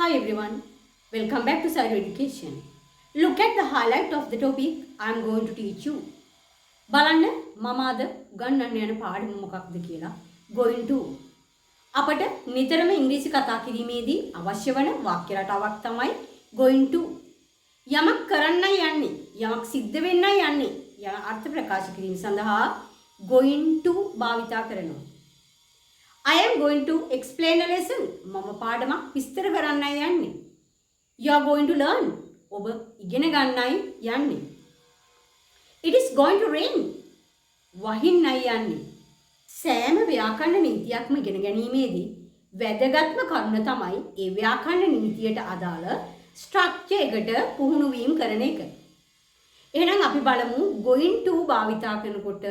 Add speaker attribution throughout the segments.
Speaker 1: Hi everyone, welcome back to Cyber Education. Look at the highlight of the topic I am going to teach you. බලන්න මම අද ගන්නන්න යන පාඩම මොකක්ද කියලා going to අපට නිතරම ඉංග්‍රීසි කතා කිරීමේදී අවශ්‍ය වන වාක්‍ය රටාවක් තමයි going to. යමක් කරන්නයි යන්නේ, යමක් සිද්ධ වෙන්නයි යන්නේ යන අර්ථ ප්‍රකාශ කිරීම සඳහා going to භාවිතා කරනවා. I am going to explain a lesson. මම පාඩමක් විස්තර කරන්නයි යන්නේ. You are going to learn. ඔබ ඉගෙන ගන්නයි යන්නේ. It is going to rain. වහින්නයි යන්නේ. සෑම ව්‍යාකරණ නීතියක්ම ඉගෙන ගැනීමේදී වැදගත්ම කරුණ තමයි ඒ ව්‍යාකරණ නීතියට අදාළ ස්ට්‍රක්චර් එකට පුහුණු වීම කරන එක. එහෙනම් අපි බලමු going to භාවිතා කරනකොට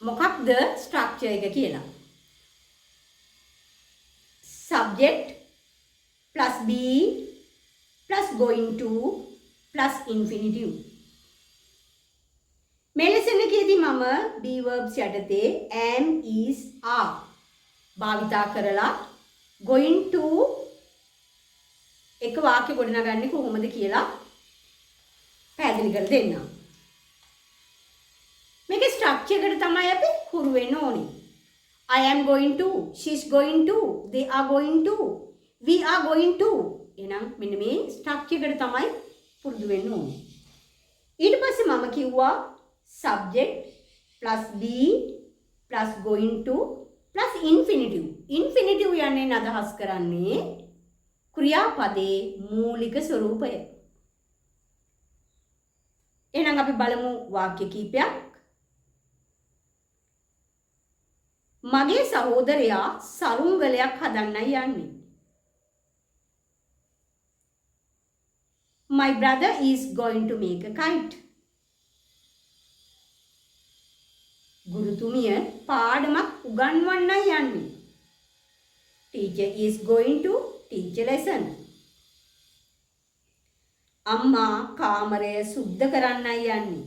Speaker 1: මොකක්ද ස්ට්‍රක්චර් එක කියලා. Subject plus be plus going to plus infinitive. මේ ලෙසන් එකේදී මම be verbs යටතේ am is are භාවිතා කරලා going to එක වාක්‍ය ගොඩනගන්නේ කොහොමද කියලා පැහැදිලි කර දෙන්නම්. මේකේ ස්ට්‍රක්චර් එකට තමයි අපි හුරු වෙන්න ඕනේ. I am going to, she is going to, they are going to, we are going to. එහෙනම් මෙන්න මේ ස්ට්‍රක්චර් එකට තමයි පුරුදු වෙන්න ඕනේ. ඊට පස්සේ මම කිව්වා subject plus be plus going to plus infinitive. infinitive යන්නේ අදහස් කරන්නේ ක්‍රියාපදයේ මූලික ස්වරූපය. එහෙනම් අපි බලමු වාක්‍ය කීපයක්. මගේ සහෝදරයා සරුංගලයක් හදන්නයි යන්නේ. My brother is going to make a kite. ගුරුතුමිය පාඩමක් උගන්වන්නයි යන්නේ. Teacher is going to teach a lesson. අම්මා කාමරය සුද්ධ කරන්නයි යන්නේ.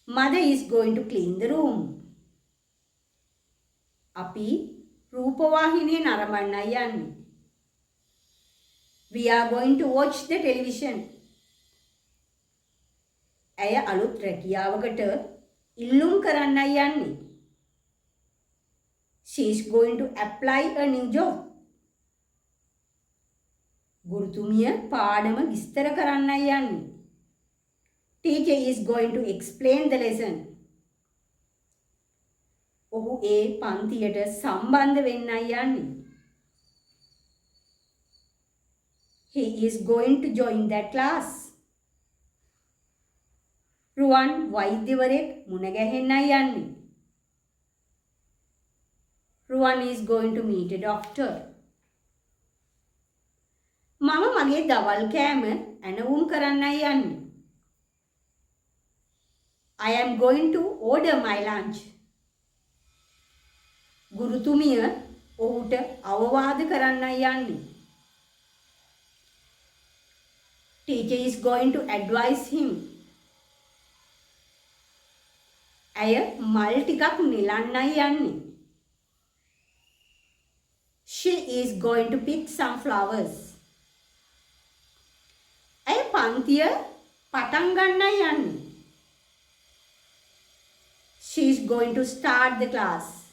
Speaker 1: Mother is going to clean the room. අපි රූපවාහිනිය නරඹන්නයි යන්නේ. We are going to watch the television. ඇය අලුත් රැකියාවකට ඉල්ලුම් කරන්නයි යන්නේ. She is going to apply a new job. ගුරුතුමිය පාඩම විස්තර කරන්නයි යන්නේ. Teacher is going to explain the lesson. ඔහු ඒ පන්තියට සම්බන්ධ වෙන්නයි යන්නේ. He is going to join that class. රුවන් වෛද්‍යවරයෙක් මුණ ගැහෙන්නයි යන්නේ. රුවන් is going to meet a doctor. මම මගේ දවල් කෑම ඇනවුම් කරන්නයි යන්නේ. I am going to order my lunch. ගුරුතුමිය ඔහුට අවවාද කරන්නයි යන්නේ. Teacher is going to advise him. ඇය මල් ටිකක් නෙලන්නයි යන්නේ. She is going to pick some flowers. ඇය පන්තිය පටන් ගන්නයි යන්නේ. She is going to start the class.